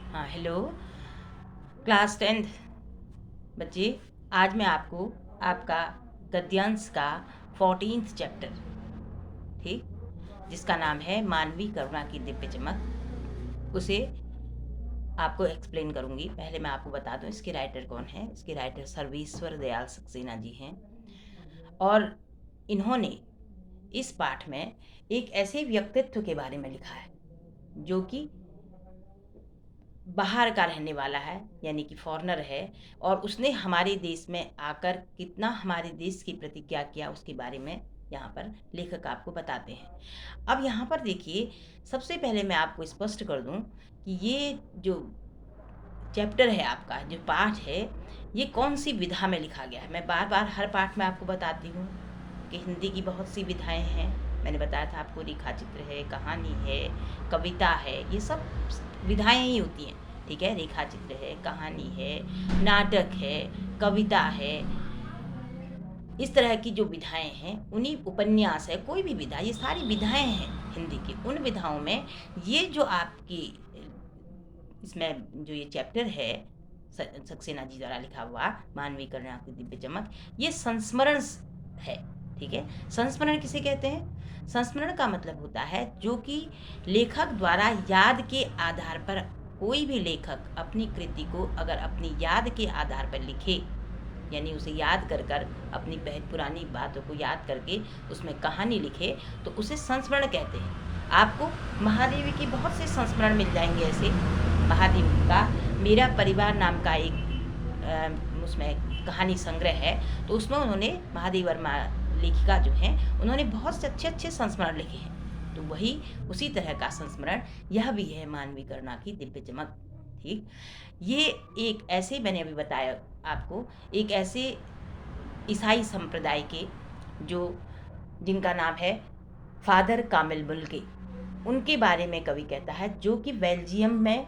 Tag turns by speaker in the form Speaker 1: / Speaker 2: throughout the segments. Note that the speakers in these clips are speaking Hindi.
Speaker 1: हाँ, हेलो क्लास 10th बच्चे। आज मैं आपको आपका गद्यांश का 14th चैप्टर, ठीक, जिसका नाम है मानवीय करुणा की दिव्य चमक, उसे आपको एक्सप्लेन करूंगी। पहले मैं आपको बता दूं इसके राइटर कौन है। इसके राइटर सर्वेश्वर दयाल सक्सेना जी हैं और इन्होंने इस पाठ में एक ऐसे व्यक्तित्व के बारे में लिखा है जो कि बाहर का रहने वाला है, यानी कि फॉरेनर है, और उसने हमारे देश में आकर कितना हमारे देश के प्रति क्या किया उसके बारे में यहाँ पर लेखक आपको बताते हैं। अब यहाँ पर देखिए, सबसे पहले मैं आपको स्पष्ट कर दूं कि ये जो चैप्टर है, आपका जो पाठ है, ये कौन सी विधा में लिखा गया है। मैं बार बार हर पाठ में आपको बताती हूँ कि हिंदी की बहुत सी विधाएं हैं। मैंने बताया था आपको, रेखा चित्र है, कहानी है, कविता है, ये सब विधाएं ही होती हैं, ठीक है। रेखा चित्र है, कहानी है, नाटक है, कविता है, इस तरह की जो विधाएं हैं, उन्हीं उपन्यास है, कोई भी विधा, ये सारी विधाएं हैं हिंदी की। उन विधाओं में ये जो आपकी इसमें जो ये चैप्टर है सक्सेना जी द्वारा लिखा हुआ मानवीय करुणा की दिव्य चमक, ये संस्मरण है, ठीक है। संस्मरण किसे कहते हैं? संस्मरण का मतलब होता है जो कि लेखक द्वारा याद के आधार पर, कोई भी लेखक अपनी कृति को अगर अपनी याद के आधार पर लिखे, यानी उसे याद कर कर अपनी पुरानी बातों को याद करके उसमें कहानी लिखे, तो उसे संस्मरण कहते हैं। आपको महादेवी के बहुत से संस्मरण मिल जाएंगे ऐसे। महादेव का मेरा परिवार नाम का एक उसमें कहानी संग्रह है, तो उसमें उन्होंने, महादेव वर्मा लेखिका जो हैं, उन्होंने बहुत से अच्छे अच्छे संस्मरण लिखे हैं। तो वही उसी तरह का संस्मरण यह भी है, मानवीय करुणा की दिव्य चमक, ठीक। ये एक ऐसे, मैंने अभी बताया आपको, एक ऐसे ईसाई संप्रदाय के जो जिनका नाम है फादर कामिल बुल्के, उनके बारे में कवि कहता है, जो कि बेल्जियम में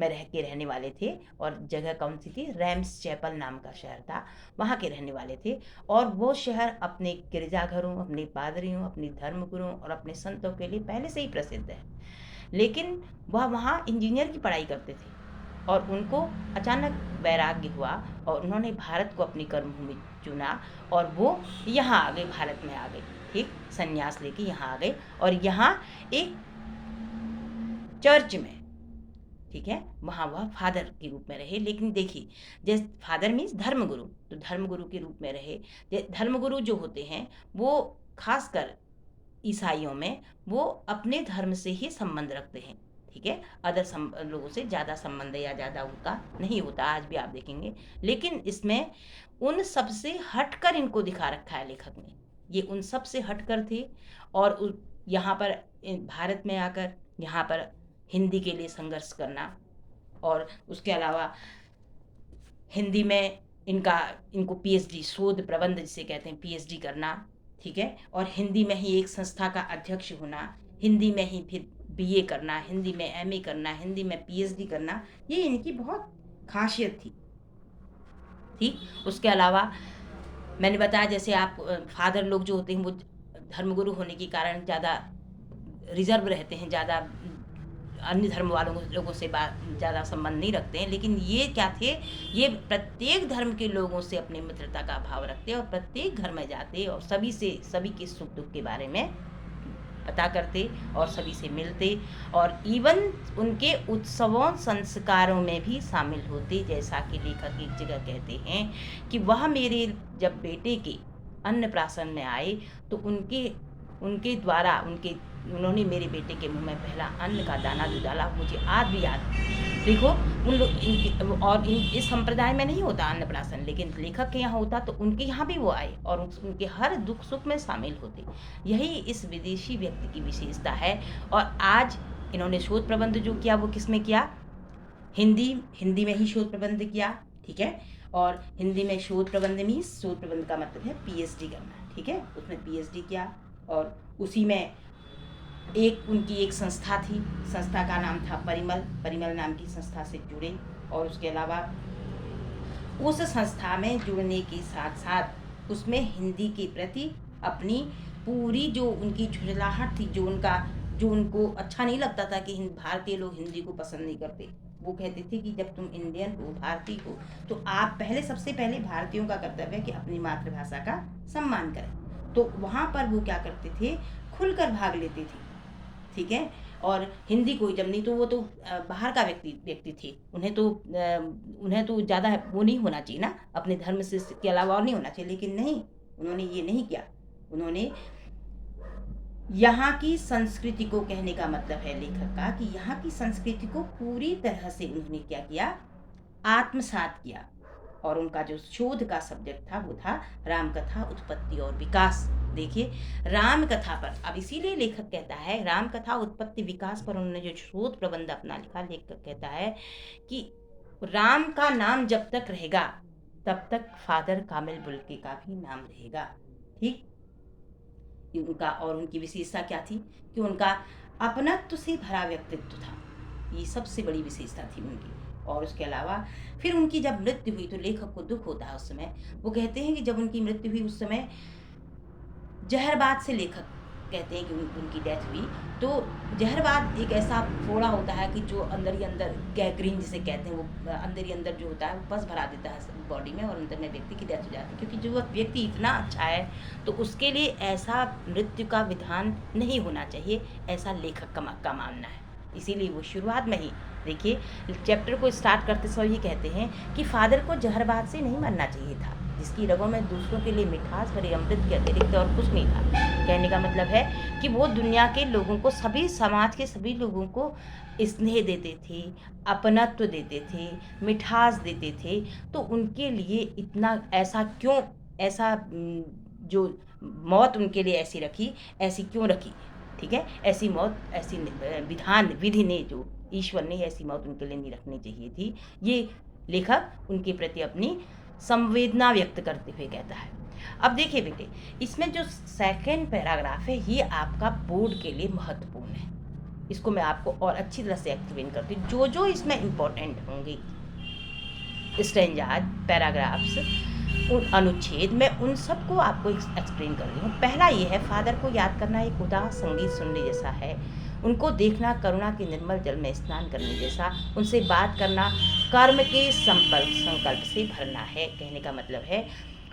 Speaker 1: रह के रहने वाले थे। और जगह कौन सी थी? रैम्स चैपल नाम का शहर था, वहाँ के रहने वाले थे। और वो शहर अपने गिरजाघरों, अपने पादरियों, अपने धर्मगुरुओं और अपने संतों के लिए पहले से ही प्रसिद्ध है। लेकिन वह वहाँ इंजीनियर की पढ़ाई करते थे और उनको अचानक वैराग्य हुआ और उन्होंने भारत को अपनी कर्मभूमि चुना और वो यहाँ आ गए, भारत में आ गए, ठीक, संन्यास लेके यहाँ आ गए और यहाँ एक चर्च में, ठीक है, वहाँ वह फादर के रूप में रहे। लेकिन देखिए, जैसे फादर मीन्स धर्मगुरु, तो धर्मगुरु के रूप में रहे। धर्मगुरु जो होते हैं वो खासकर ईसाइयों में वो अपने धर्म से ही संबंध रखते हैं, ठीक है। अदर लोगों से ज़्यादा संबंध या ज़्यादा उनका नहीं होता, आज भी आप देखेंगे। लेकिन इसमें उन सब से हटकर इनको दिखा रखा है लेखक ने, ये उन सब से हटकर थे। और यहाँ पर भारत में आकर यहाँ पर हिंदी के लिए संघर्ष करना, और उसके अलावा हिंदी में इनको पीएचडी, शोध प्रबंध जिसे कहते हैं, पीएचडी करना, ठीक है। और हिंदी में ही एक संस्था का अध्यक्ष होना, हिंदी में ही फिर बीए करना, हिंदी में एमए करना, हिंदी में पीएचडी करना, ये इनकी बहुत खासियत थी, ठीक। उसके अलावा मैंने बताया, जैसे आप फादर लोग जो होते हैं वो धर्मगुरु होने के कारण ज़्यादा रिजर्व रहते हैं, ज़्यादा अन्य धर्म वालों लोगों से ज़्यादा संबंध नहीं रखते हैं। लेकिन ये क्या थे, ये प्रत्येक धर्म के लोगों से अपनी मित्रता का भाव रखते और प्रत्येक घर में जाते और सभी के सुख दुख के बारे में पता करते और सभी से मिलते और इवन उनके उत्सवों संस्कारों में भी शामिल होते। जैसा कि लेखक एक जगह कहते हैं कि वह मेरे जब बेटे के अन्नप्राशन में आए तो उनके उनके द्वारा उन्होंने मेरे बेटे के मुंह में पहला अन्न का दाना जो डाला, मुझे आज भी याद है। देखो, उन लोग और इस संप्रदाय में नहीं होता अन्नप्राशन, लेकिन लेखक के यहाँ होता, तो उनके यहाँ भी वो आए और उनके हर दुख सुख में शामिल होते। यही इस विदेशी व्यक्ति की विशेषता है। और आज इन्होंने शोध प्रबंध जो किया वो किस में किया? हिंदी में ही शोध प्रबंध किया, ठीक है। और हिंदी में शोध प्रबंध मीन्स, शोध प्रबंध का मतलब है पीएचडी करना, ठीक है। उसमें पीएचडी किया और उसी में उनकी एक संस्था थी, संस्था का नाम था परिमल नाम की संस्था से जुड़े। और उसके अलावा उस संस्था में जुड़ने के साथ साथ उसमें हिंदी के प्रति अपनी पूरी जो उनकी झुंझलाहट थी, जो उनका जो उनको अच्छा नहीं लगता था कि भारतीय लोग हिंदी को पसंद नहीं करते। वो कहते थे कि जब तुम इंडियन हो, भारतीय हो, तो आप सबसे पहले भारतीयों का कर्तव्य है कि अपनी मातृभाषा का सम्मान करें। तो वहाँ पर वो क्या करते थे, खुलकर भाग लेते थे, ठीक है। और हिंदी को जब नहीं, तो वो तो बाहर का व्यक्ति थे, उन्हें तो ज़्यादा वो नहीं होना चाहिए ना, अपने धर्म से के अलावा और नहीं होना चाहिए, लेकिन नहीं, उन्होंने ये नहीं किया। उन्होंने यहाँ की संस्कृति को, कहने का मतलब है लेखक का कि यहाँ की संस्कृति को पूरी तरह से उन्होंने क्या किया, आत्मसात किया। और उनका जो शोध का सब्जेक्ट था वो था रामकथा, उत्पत्ति और विकास। देखिए, राम कथा पर, अब इसीलिए लेखक कहता है राम कथा, उत्पत्ति, विकास पर उन्होंने जो शोध प्रबंध अपना लिखा, लेखक कहता है कि राम का नाम जब तक रहेगा तब तक फादर कामिल बुल्के का भी नाम रहेगा। ठीक, उनका और उनकी विशेषता क्या थी कि उनका अपनत्व से भरा व्यक्तित्व था, ये सबसे बड़ी विशेषता थी उनकी। और उसके अलावा फिर उनकी जब मृत्यु हुई तो लेखक को दुख होता है उस समय। वो कहते हैं कि जब उनकी मृत्यु हुई उस समय जहरबाद से, लेखक कहते हैं कि उनकी डेथ हुई, तो जहरबाद एक ऐसा फोड़ा होता है कि जो अंदर ही अंदर, गैंग्रीन जिसे कहते हैं, वो अंदर ही अंदर जो होता है वो पस भरा देता है बॉडी में, और अंदर में व्यक्ति की डेथ हो जाती है। क्योंकि जो व्यक्ति इतना अच्छा है तो उसके लिए ऐसा मृत्यु का विधान नहीं होना चाहिए, ऐसा लेखक का मानना है। इसीलिए वो शुरुआत में ही, देखिए, चैप्टर को स्टार्ट करते समय ही कहते हैं कि फादर को जहरबाद से नहीं मरना चाहिए था, जिसकी रगों में दूसरों के लिए मिठास भरे अमृत के अतिरिक्त और कुछ नहीं था। कहने का मतलब है कि वो दुनिया के लोगों को, सभी समाज के सभी लोगों को स्नेह देते थे, अपनत्व देते थे, मिठास देते थे। तो उनके लिए इतना ऐसा क्यों, ऐसा जो मौत उनके लिए ऐसी रखी, ऐसी क्यों रखी, ठीक है। ऐसी मौत, ऐसी विधि ने, जो ईश्वर ने ऐसी मौत उनके लिए नहीं रखनी चाहिए थी। ये लेखक उनके प्रति अपनी संवेदना व्यक्त करते हुए कहता है। अब देखिए बेटे, इसमें जो सेकंड पैराग्राफ है ये आपका बोर्ड के लिए महत्वपूर्ण है। इसको मैं आपको और अच्छी तरह से एक्सप्लेन करती हूँ। जो इसमें इम्पोर्टेंट होंगे स्टैंजाज, पैराग्राफ्स, उन अनुच्छेद में उन सबको आपको एक्सप्लेन कर रही हूँ। पहला ये है, फादर को याद करना एक उदास संगीत सुनने जैसा है, उनको देखना करुणा के निर्मल जल में स्नान करने जैसा, उनसे बात करना कर्म के संकल्प से भरना है। कहने का मतलब है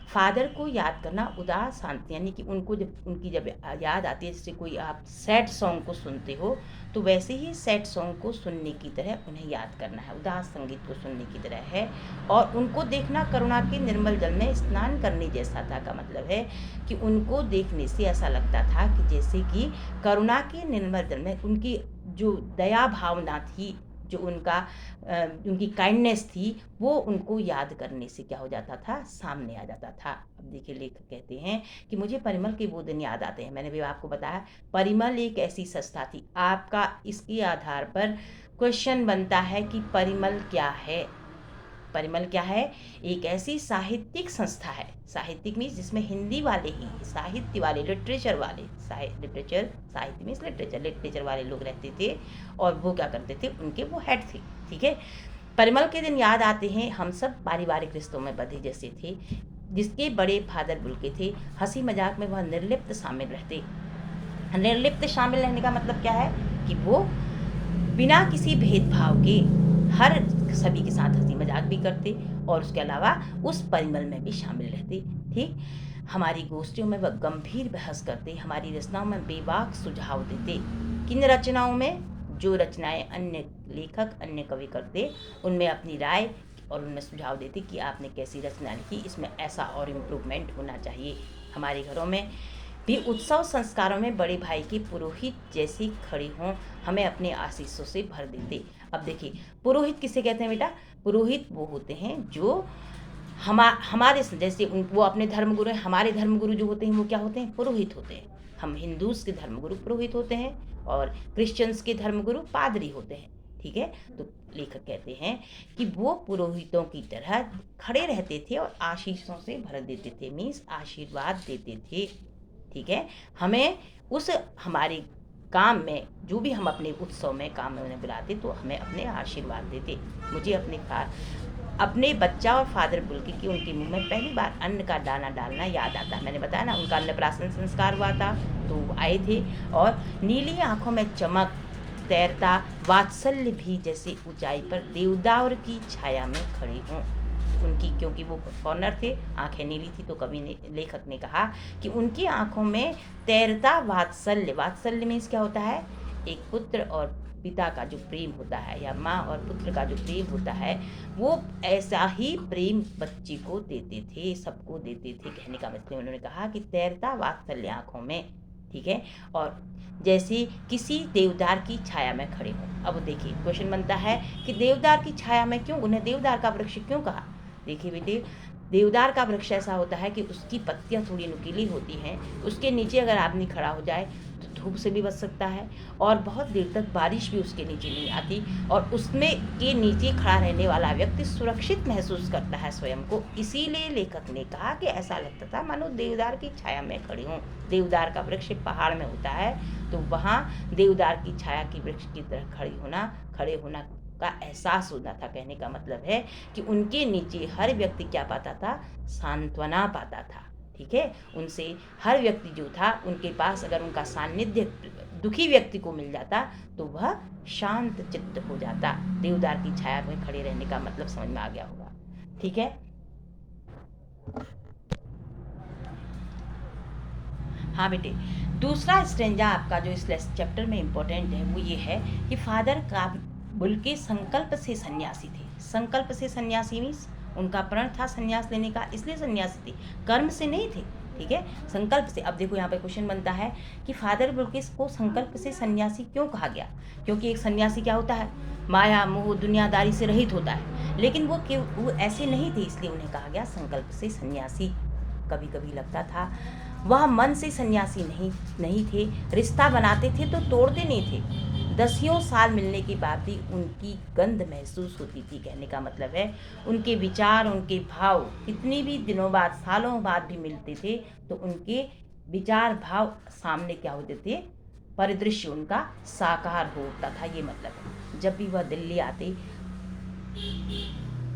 Speaker 1: फादर को याद करना उदास शांति, यानी कि उनको उनकी जब याद आती है, जैसे कोई आप सैड सॉन्ग को सुनते हो तो वैसे ही सैड सॉन्ग को सुनने की तरह उन्हें याद करना है, उदास संगीत को सुनने की तरह है। और उनको देखना करुणा के निर्मल जल में स्नान करने जैसा था, का मतलब है कि उनको देखने से ऐसा लगता था कि जैसे कि करुणा के निर्मल जल में उनकी जो दया भावना थी, जो उनकी काइंडनेस थी, वो उनको याद करने से क्या हो जाता था, सामने आ जाता था। अब देखिए, लेखक कहते हैं कि मुझे परिमल के वो दिन याद आते हैं। मैंने भी आपको बताया, परिमल एक ऐसी संस्था थी। आपका इसके आधार पर क्वेश्चन बनता है कि परिमल क्या है। परिमल क्या है? एक ऐसी साहित्यिक संस्था है, साहित्यिक मीन्स जिसमें हिंदी वाले ही, साहित्य वाले, लिटरेचर वाले, साहित्य मीन्स लिटरेचर वाले लोग रहते थे, और वो क्या करते थे, उनके वो हेड थे, ठीक है। परिमल के दिन याद आते हैं, हम सब पारिवारिक रिश्तों में बंधे जैसे थे, जिसके बड़े फादर बुल्के थे। हंसी मजाक में वह निर्लिप्त शामिल रहते। निर्लिप्त शामिल रहने का मतलब क्या है कि वो बिना किसी भेदभाव के सभी के साथ हंसी मजाक भी करते, और उसके अलावा उस परिमल में भी शामिल रहते। ठीक, हमारी गोष्ठियों में वह गंभीर बहस करते, हमारी रचनाओं में बेबाक सुझाव देते। किन रचनाओं में? जो रचनाएं अन्य लेखक, अन्य कवि करते, उनमें अपनी राय और उनमें सुझाव देते कि आपने कैसी रचना लिखी, इसमें ऐसा और इम्प्रूवमेंट होना चाहिए। हमारे घरों में भी उत्सव संस्कारों में बड़े भाई की पुरोहित जैसी खड़ी हों, हमें अपने आशीषों से भर देते। अब देखिए, पुरोहित किसे कहते हैं बेटा? पुरोहित वो होते हैं जो हमारे जैसे वो अपने धर्मगुरु हैं। हमारे धर्मगुरु जो होते हैं वो क्या होते हैं? पुरोहित होते हैं। हम हिंदूज के धर्मगुरु पुरोहित होते हैं, और क्रिश्चियंस के धर्मगुरु पादरी होते हैं, ठीक है। तो लेखक कहते हैं कि वो पुरोहितों की तरह खड़े रहते थे और आशीषों से भर देते थे, मीन्स आशीर्वाद देते थे, ठीक है। हमें उस हमारे काम में, जो भी हम अपने उत्सव में काम में उन्हें बुलाते, तो हमें अपने आशीर्वाद देते। मुझे अपने अपने बच्चा और फादर बुल्के की उनके मुंह में पहली बार अन्न का दाना डालना याद आता है। मैंने बताया ना, उनका अन्नप्राशन संस्कार हुआ था तो वो आए थे, और नीली आंखों में चमक, तैरता वात्सल्य भी जैसे ऊंचाई पर देवदार की छाया में खड़े हों। उनकी, क्योंकि वो फॉरनर थे, आंखें नीली थी, तो कवि ने, लेखक ने कहा कि उनकी आंखों में तैरता वात्सल्य, वात्सल्य मीन्स क्या होता है, एक पुत्र और पिता का जो प्रेम होता है, या माँ और पुत्र का जो प्रेम होता है, वो ऐसा ही प्रेम बच्चे को देते थे, सबको देते थे। कहने का मतलब उन्होंने कहा कि तैरता वात्सल्य आंखों में, ठीक है, और जैसे किसी देवदार की छाया में खड़े हों। अब देखिए क्वेश्चन बनता है कि देवदार की छाया में क्यों, उन्हें देवदार का वृक्ष क्यों कहा। देखिए बेटे, देवदार का वृक्ष ऐसा होता है कि उसकी पत्तियां थोड़ी नुकीली होती हैं, उसके नीचे अगर आदमी खड़ा हो जाए तो धूप से भी बच सकता है, और बहुत देर तक बारिश भी उसके नीचे नहीं आती, और उसमें के नीचे खड़ा रहने वाला व्यक्ति सुरक्षित महसूस करता है स्वयं को। इसीलिए लेखक ने कहा कि ऐसा लगता था मानो देवदार की छाया में खड़ी हूँ। देवदार का वृक्ष पहाड़ में होता है, तो वहाँ देवदार की छाया की वृक्ष की तरह खड़े होना का एहसास होता था। कहने का मतलब है कि उनके नीचे हर व्यक्ति क्या पाता था, सांत्वना पाता था, ठीक है। उनसे हर व्यक्ति जो था, उनके पास अगर उनका सानिध्य दुखी व्यक्ति को मिल जाता तो वह शांत चित्त हो जाता। देवदार की छाया में खड़े रहने का मतलब समझ में आ गया होगा, ठीक है। हाँ बेटे, दूसरा स्ट्रेंजा आपका जो इस चैप्टर में इम्पोर्टेंट है वो ये है कि फादर काबुल के संकल्प से सन्यासी थे। संकल्प से सन्यासी मीन्स उनका प्रण था संन्यास लेने का, इसलिए सन्यासी थे, कर्म से नहीं थे, ठीक है, संकल्प से। अब देखो यहाँ पे क्वेश्चन बनता है कि फादर बुल्किस को संकल्प से सन्यासी क्यों कहा गया। क्योंकि एक सन्यासी क्या होता है, माया मोह दुनियादारी से रहित होता है, लेकिन वो ऐसे नहीं थे, इसलिए उन्हें कहा गया संकल्प से सन्यासी। कभी कभी लगता था वह मन से सन्यासी नहीं थे, रिश्ता बनाते थे तो तोड़ते नहीं थे। दसियों साल मिलने के बाद भी उनकी गंध महसूस होती थी। कहने का मतलब है उनके विचार, उनके भाव कितनी भी दिनों बाद, सालों बाद भी मिलते थे तो उनके विचार भाव सामने क्या होते थे, परिदृश्य उनका साकार होता था। ये मतलब है जब भी वह दिल्ली आते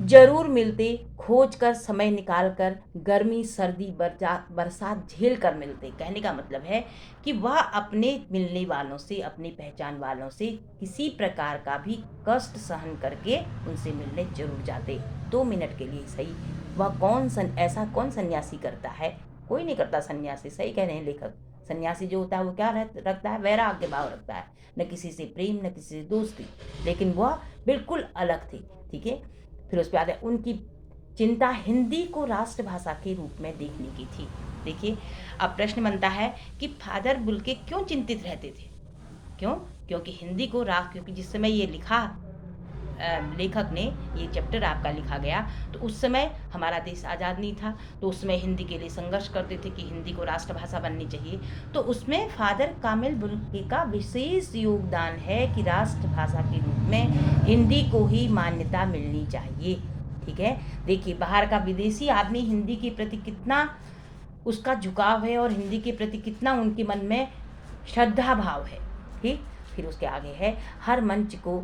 Speaker 1: जरूर मिलते, खोज कर समय निकाल कर, गर्मी सर्दी बरसात झेल कर मिलते। कहने का मतलब है कि वह अपने मिलने वालों से, अपनी पहचान वालों से किसी प्रकार का भी कष्ट सहन करके उनसे मिलने जरूर जाते, 2 मिनट के लिए सही। वह ऐसा कौन सन्यासी करता है, कोई नहीं करता सन्यासी। सही कह रहे हैं लेखक। सन्यासी जो होता है वो क्या रखता है, वैराग्य भाव रखता है, न किसी से प्रेम न किसी से दोस्ती, लेकिन वह बिल्कुल अलग थे, ठीक है। फिर उस पर आता है उनकी चिंता हिंदी को राष्ट्रभाषा के रूप में देखने की थी। देखिए अब प्रश्न बनता है कि फादर बुल्के क्यों चिंतित रहते थे, क्यों, क्योंकि हिंदी को क्योंकि जिस समय ये लिखा लेखक ने, ये चैप्टर आपका लिखा गया तो उस समय हमारा देश आज़ाद नहीं था, तो उसमें हिंदी के लिए संघर्ष करते थे कि हिंदी को राष्ट्रभाषा बननी चाहिए। तो उसमें फादर कामिल बुल्के का विशेष योगदान है कि राष्ट्रभाषा के रूप में हिंदी को ही मान्यता मिलनी चाहिए, ठीक है। देखिए बाहर का विदेशी आदमी हिंदी के प्रति कितना उसका झुकाव है और हिंदी के प्रति कितना उनके मन में श्रद्धा भाव है, ठीक। फिर उसके आगे है हर मंच को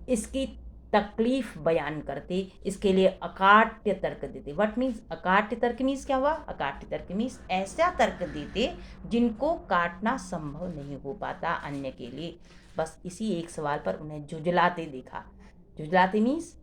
Speaker 1: इसकी तकलीफ बयान करते, इसके लिए अकाट्य तर्क देते। व्हाट मीन्स अकाट्य तर्क मीन्स क्या हुआ, अकाट्य तर्क मीन्स ऐसा तर्क देते जिनको काटना संभव नहीं हो पाता अन्य के लिए। बस इसी एक सवाल पर उन्हें झुझलाते देखा। झुझलाते मीन्स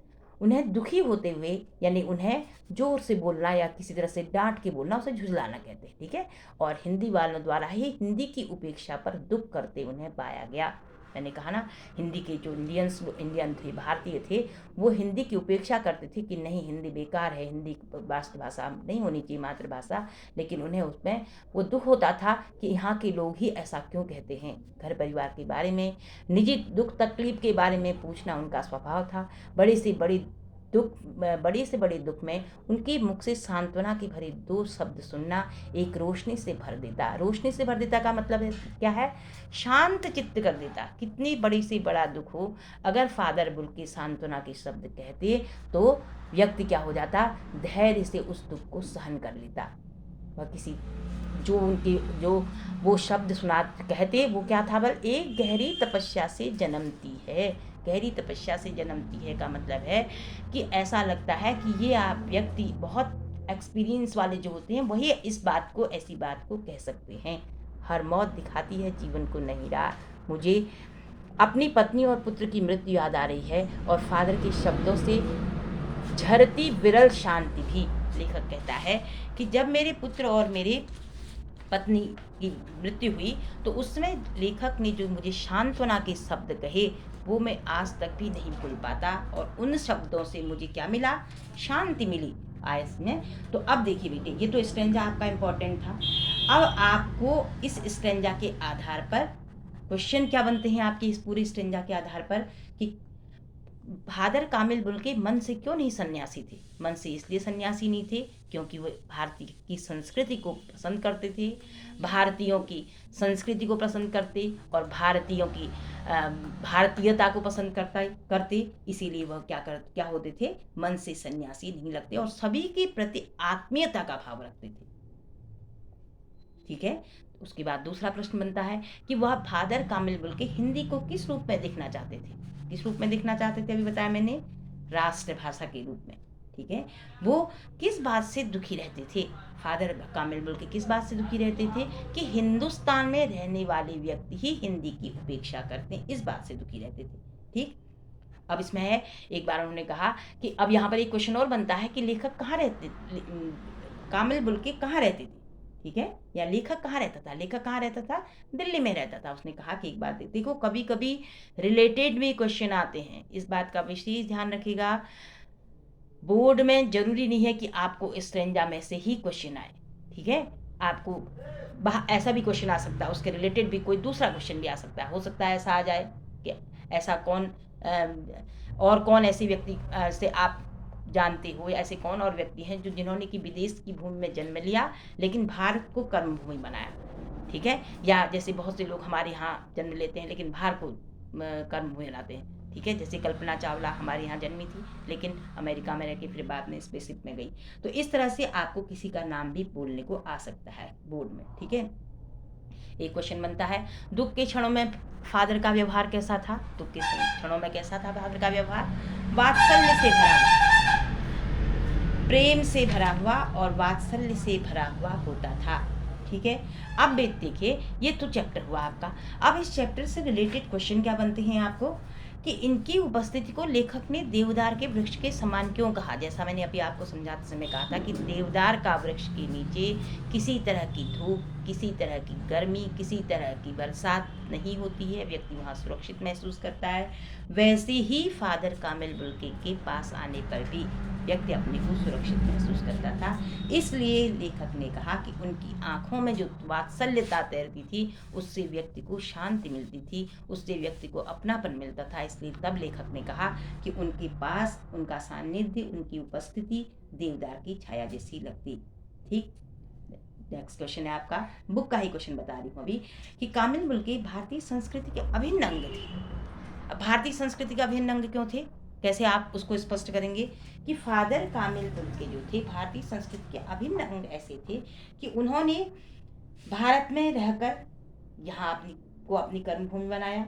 Speaker 1: उन्हें दुखी होते हुए, यानी उन्हें जोर से बोलना या किसी तरह से डांट के बोलना, उसे झुझलाना कहते हैं, ठीक है। और हिंदी वालों द्वारा ही हिंदी की उपेक्षा पर दुख करते उन्हें पाया गया। मैंने कहा ना, हिंदी के जो इंडियन थे, भारतीय थे, वो हिंदी की उपेक्षा करते थे कि नहीं हिंदी बेकार है, हिंदी राष्ट्रभाषा नहीं होनी चाहिए, मातृभाषा। लेकिन उन्हें उसमें वो दुख होता था कि यहाँ के लोग ही ऐसा क्यों कहते हैं। घर परिवार के बारे में, निजी दुख तकलीफ के बारे में पूछना उनका स्वभाव था। बड़े से बड़े दुख में उनके मुख से सांत्वना के भरे 2 शब्द सुनना एक रोशनी से भर देता। रोशनी से भर देता का मतलब है क्या है, शांत चित्त कर देता। कितनी बड़ी से बड़ा दुख हो, अगर फादर बुल्के सांत्वना के शब्द कहते तो व्यक्ति क्या हो जाता, धैर्य से उस दुख को सहन कर लेता। वह किसी जो वो शब्द कहते वो क्या था, बल एक गहरी तपस्या से जन्मती है। गहरी तपस्या से जन्मती है का मतलब है कि ऐसा लगता है कि ये आप व्यक्ति बहुत एक्सपीरियंस वाले जो होते हैं वही इस बात को, ऐसी बात को कह सकते हैं। हर मौत दिखाती है जीवन को नहीं रहा। मुझे अपनी पत्नी और पुत्र की मृत्यु याद आ रही है और फादर के शब्दों से झरती विरल शांति भी। लेखक कहता है कि जब मेरे पुत्र और मेरे पत्नी की मृत्यु हुई तो उसमें लेखक ने जो मुझे सांत्वना के शब्द कहे वो मैं आज तक भी नहीं भूल पाता, और उन शब्दों से मुझे क्या मिला, शांति मिली आयस में। तो अब देखिए बेटे, ये तो स्टेंजा आपका इम्पोर्टेंट था। अब आपको इस स्टेंजा के आधार पर क्वेश्चन क्या बनते हैं आपके इस पूरे स्टेंजा के आधार पर कि फादर कामिल बुल्के मन से क्यों नहीं सन्यासी थे। मन से इसलिए सन्यासी नहीं थे क्योंकि वो भारतीय की संस्कृति को पसंद करते थे, भारतीयों की संस्कृति को पसंद करते और भारतीयों की भारतीयता को पसंद करते। इसीलिए वह क्या होते थे, मन से सन्यासी नहीं लगते और सभी के प्रति आत्मीयता का भाव रखते थे। ठीक है। उसके बाद दूसरा प्रश्न बनता है कि वह फादर कामिल बुल्के हिंदी को किस रूप में देखना चाहते थे। किस रूप में देखना चाहते थे, अभी बताया मैंने, राष्ट्रभाषा के रूप में। ठीक है। वो किस बात से दुखी रहते थे, फादर कामिल बुल्के किस बात से दुखी रहते थे कि हिंदुस्तान में रहने वाले व्यक्ति ही हिंदी की उपेक्षा करते हैं, इस बात से दुखी रहते थे। ठीक। अब इसमें है, एक बार उन्होंने कहा कि अब यहाँ पर एक क्वेश्चन और बनता है कि लेखक कहाँ रहते, कामिल बुल्के कहाँ रहते थे। ठीक है। या लेखक कहाँ रहता था, लेखक कहाँ रहता था, दिल्ली में रहता था। उसने कहा कि एक बात देखो, कभी कभी रिलेटेड भी क्वेश्चन आते हैं, इस बात का विशेष ध्यान रखिएगा। बोर्ड में जरूरी नहीं है कि आपको स्ट्रेंजा में से ही क्वेश्चन आए। ठीक है। आपको ऐसा भी क्वेश्चन आ सकता है, उसके रिलेटेड भी कोई दूसरा क्वेश्चन भी आ सकता है। हो सकता है ऐसा आ जाए कि ऐसा कौन ऐसे व्यक्ति से आप जानते हो, ऐसे कौन और व्यक्ति हैं जो जिन्होंने कि विदेश की भूमि में जन्म लिया लेकिन भारत को कर्म भूमि बनाया। ठीक है। या जैसे बहुत से लोग हमारे यहाँ जन्म लेते हैं लेकिन भारत को कर्म भूमि बनाते हैं। ठीक है। जैसे कल्पना चावला हमारे यहाँ जन्मी थी लेकिन अमेरिका में रह के फिर बाद में स्पेसशिप में गई। तो इस तरह से आपको किसी का नाम भी बोलने को आ सकता है बोर्ड में। ठीक है। एक क्वेश्चन बनता है, दुख के क्षणों में फादर का व्यवहार कैसा था। दुख के क्षणों में कैसा था फादर का व्यवहार, वात्सल्य से भरा हुआ, प्रेम से भरा हुआ और वात्सल्य से भरा हुआ होता था। ठीक है। अब देखिए, ये तो चैप्टर हुआ आपका। अब इस चैप्टर से रिलेटेड क्वेश्चन क्या बनते हैं आपको कि इनकी उपस्थिति को लेखक ने देवदार के वृक्ष के समान क्यों कहा। जैसा मैंने अभी आपको समझाते समय कहा था कि देवदार का वृक्ष के नीचे किसी तरह की धूप, किसी तरह की गर्मी, किसी तरह की बरसात नहीं होती है, व्यक्ति वहाँ सुरक्षित महसूस करता है। वैसे ही फादर कामिल बुल्के के पास आने पर भी व्यक्ति अपने को सुरक्षित महसूस करता था। इसलिए लेखक ने कहा कि उनकी आंखों में जो वात्सल्यता तैरती थी उससे व्यक्ति को शांति मिलती थी, उससे व्यक्ति को अपनापन मिलता था। इसलिए तब लेखक ने कहा कि उनके पास उनका सानिध्य, उनकी उपस्थिति देवदार की छाया जैसी लगती। ठीक। नेक्स्ट क्वेश्चन है आपका, बुक का ही क्वेश्चन बता रही हूँ अभी, कि कामिल बुल्के भारतीय संस्कृति के अभिन्न अंग थे। अब भारतीय संस्कृति का अभिन्न अंग क्यों थे, कैसे आप उसको स्पष्ट करेंगे कि फादर कामिल बुल्के जो थे भारतीय संस्कृति के अभिन्न अंग ऐसे थे कि उन्होंने भारत में रहकर यहाँ अपनी कर्मभूमि बनाया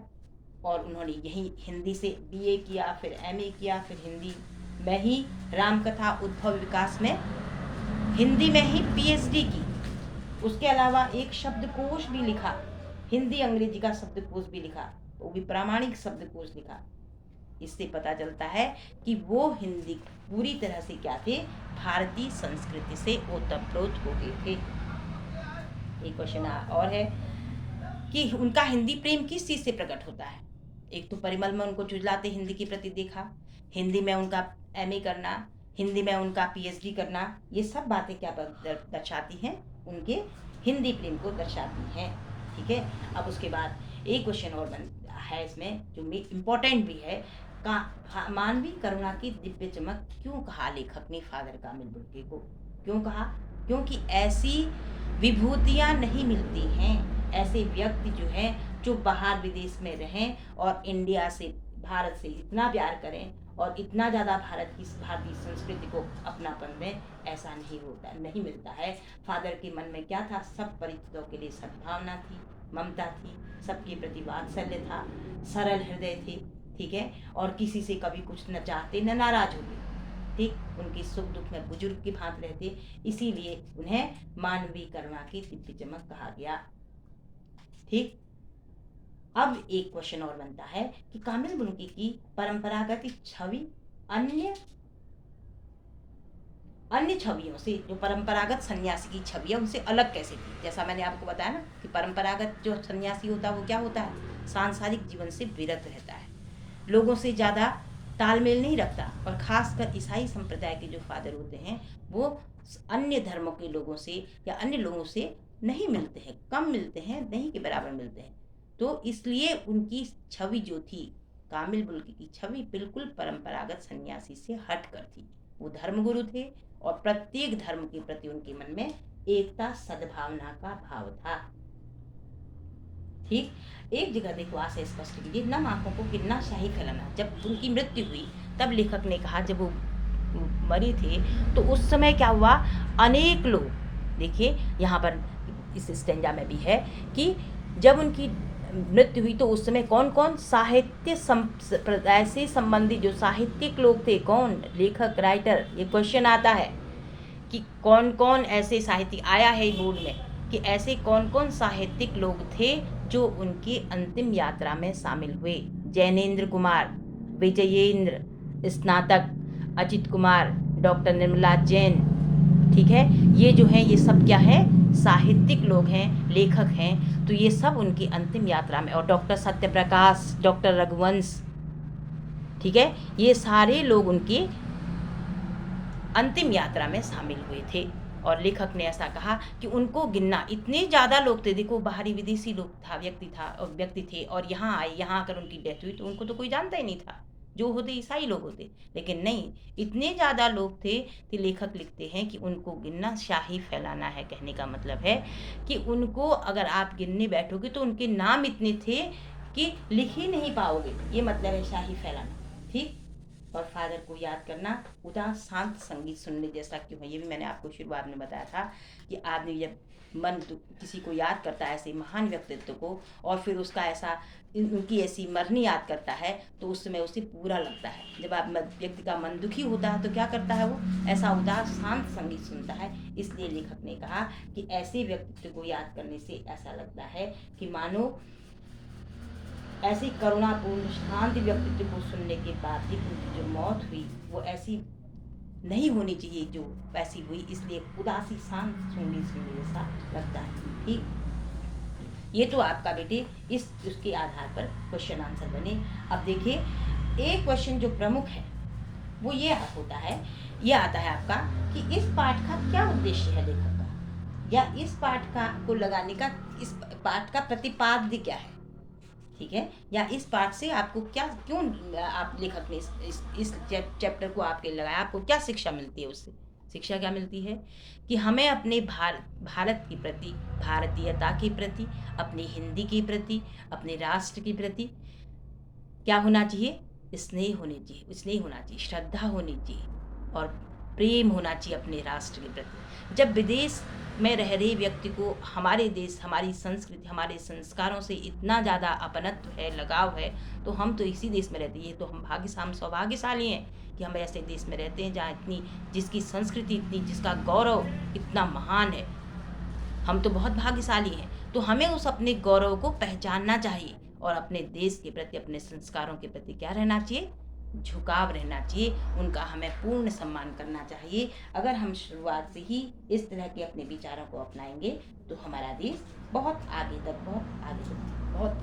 Speaker 1: और उन्होंने यही हिंदी से BA किया, फिर MA किया, फिर हिंदी में ही रामकथा उद्भव विकास में हिंदी में ही PhD की। उसके अलावा एक शब्दकोश भी लिखा, हिंदी अंग्रेजी का शब्दकोश भी लिखा, वो भी प्रामाणिक शब्दकोश लिखा। इससे पता चलता है कि वो हिंदी पूरी तरह से क्या थे, भारतीय संस्कृति से ओतप्रोत हो गए थे। एक क्वेश्चन और है कि उनका हिंदी प्रेम किस चीज से प्रकट होता है। एक तो परिमल में उनको चुजलाते हिंदी के प्रति देखा, हिंदी में उनका MA करना, हिंदी में उनका PhD करना, ये सब बातें क्या दर्शाती हैं, उनके हिंदी प्रेम को दर्शाती हैं। ठीक है। अब उसके बाद एक क्वेश्चन और है इसमें जो इम्पोर्टेंट भी है, मानवीय करुणा की दिव्य चमक क्यों कहा लेखक ने फादर कामिल बुल्के को, क्यों कहा, क्योंकि ऐसी विभूतियां नहीं मिलती हैं, ऐसे व्यक्ति जो हैं जो बाहर विदेश में रहें और इंडिया से, भारत से इतना प्यार करें और इतना ज़्यादा भारतीय संस्कृति को अपनापन दें, ऐसा नहीं मिलता है। फादर के मन में क्या था, सब परिचितों के लिए सद्भावना थी, ममता थी, सबके प्रति वात्सल्य था, सरल हृदय थे। ठीक है, और किसी से कभी कुछ न चाहते न नाराज होते, ठीक, उनके सुख दुख में बुजुर्ग की भांति रहते, इसीलिए उन्हें मानवीय करुणा की दिव्य चमक कहा गया। ठीक, अब एक क्वेश्चन और बनता है कि कामिल मुल्की की परंपरागत छवि अन्य छवियों से, जो परंपरागत सन्यासी की छवि है उनसे अलग कैसे थी। जैसा मैंने आपको बताया ना कि परंपरागत जो सन्यासी होता है वो क्या होता है, सांसारिक जीवन से विरत रहता है, लोगों से ज़्यादा तालमेल नहीं रखता, और खासकर ईसाई संप्रदाय के जो फादर होते हैं वो अन्य धर्मों के लोगों से या अन्य लोगों से नहीं मिलते हैं, कम मिलते हैं, नहीं के बराबर मिलते हैं। तो इसलिए उनकी छवि जो थी, कामिल मुल्की की छवि बिल्कुल परंपरागत सन्यासी से हट कर थी। वो धर्मगुरु थे और प्रत्येक धर्म के प्रति उनके मन में एकता सद्भावना का भाव था। ठीक, एक जगह देखो आशय स्पष्ट कीजिए, नम आंखों को कितना शाही फैलाना। जब उनकी मृत्यु हुई तब लेखक ने कहा, जब वो मरी थे तो उस समय क्या हुआ, अनेक लोग, देखिए यहाँ पर इस स्टेंजा में भी है कि जब उनकी मृत्यु हुई तो उस समय कौन कौन साहित्य संप्रदाय से संबंधित जो साहित्यिक लोग थे, कौन, लेखक, राइटर, ये क्वेश्चन आता है कि कौन कौन ऐसे साहित्यिक, आया है बोर्ड में कि ऐसे कौन कौन साहित्यिक लोग थे जो उनकी अंतिम यात्रा में शामिल हुए। जैनेन्द्र कुमार, विजयेंद्र स्नातक, अजित कुमार, डॉक्टर निर्मला जैन, ठीक है, ये जो हैं ये सब क्या है, साहित्यिक लोग हैं, लेखक हैं। तो ये सब उनकी अंतिम यात्रा में, और डॉक्टर सत्यप्रकाश, डॉक्टर रघुवंश, ठीक है, ये सारे लोग उनकी अंतिम यात्रा में शामिल हुए थे। और लेखक ने ऐसा कहा कि उनको गिनना, इतने ज़्यादा लोग थे, देखो बाहरी विदेशी लोग था, व्यक्ति थे, और यहाँ आए, यहाँ आकर उनकी डेथ हुई तो उनको तो कोई जानता ही नहीं था, जो होते ईसाई लोग होते, लेकिन नहीं, इतने ज़्यादा लोग थे कि लेखक लिखते हैं कि उनको गिनना शाही फैलाना है। कहने का मतलब है कि उनको अगर आप गिनने बैठोगे तो उनके नाम इतने थे कि लिख ही नहीं पाओगे, ये मतलब है शाही फैलाना। ठीक, और फादर को याद करना उदास शांत संगीत सुनने जैसा क्यों है, ये भी मैंने आपको शुरुआत में बताया था कि आदमी जब मन किसी को याद करता है, ऐसे महान व्यक्तित्व को, और फिर उसका ऐसा उनकी ऐसी मरनी याद करता है तो उस समय उसे पूरा लगता है। जब आप व्यक्ति का मन दुखी होता है तो क्या करता है, वो ऐसा उदास शांत संगीत सुनता है। इसलिए लेखक ने कहा कि ऐसे व्यक्तित्व को याद करने से ऐसा लगता है कि मानो ऐसी करुणापूर्ण शांत व्यक्तित्व को सुनने के बाद भी उनकी जो मौत हुई वो ऐसी नहीं होनी चाहिए जो वैसी हुई, इसलिए उदासी शांत सुनने जैसा लगता है। ठीक, ये तो आपका बेटे उसके आधार पर क्वेश्चन आंसर बने। अब देखिए एक क्वेश्चन जो प्रमुख है वो ये होता है, ये आता है आपका कि इस पाठ का क्या उद्देश्य है लेखक का, या इस पाठ का को लगाने का, इस पाठ का प्रतिपाद्य क्या है, ठीक है, या इस पाठ से आपको क्या, क्यों आप लेखक ने इस चैप्टर को आपके लगाया, आपको क्या शिक्षा मिलती है उससे। शिक्षा क्या मिलती है कि हमें अपने भारत के प्रति, भारतीयता के प्रति, अपनी हिंदी के प्रति, अपने राष्ट्र के प्रति क्या होना चाहिए, स्नेह होना चाहिए, श्रद्धा होनी चाहिए और प्रेम होना चाहिए अपने राष्ट्र के प्रति। जब विदेश में रह रहे व्यक्ति को हमारे देश, हमारी संस्कृति, हमारे संस्कारों से इतना ज़्यादा अपनत्व है, लगाव है, तो हम तो इसी देश में रहते हैं, तो हम सौभाग्यशाली हैं कि हम ऐसे देश में रहते हैं जहाँ जिसकी संस्कृति इतनी, जिसका गौरव इतना महान है। हम तो बहुत भाग्यशाली हैं। तो हमें उस अपने गौरव को पहचानना चाहिए और अपने देश के प्रति, अपने संस्कारों के प्रति क्या रहना चाहिए, झुकाव रहना चाहिए, उनका हमें पूर्ण सम्मान करना चाहिए। अगर हम शुरुआत से ही इस तरह के अपने विचारों को अपनाएंगे तो हमारा देश बहुत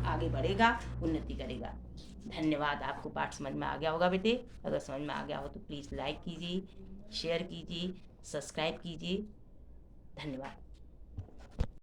Speaker 1: आगे बढ़ेगा, उन्नति करेगा। धन्यवाद। आपको पाठ समझ में आ गया होगा बेटे। अगर समझ में आ गया हो तो प्लीज़ लाइक कीजिए, शेयर कीजिए, सब्सक्राइब कीजिए। धन्यवाद।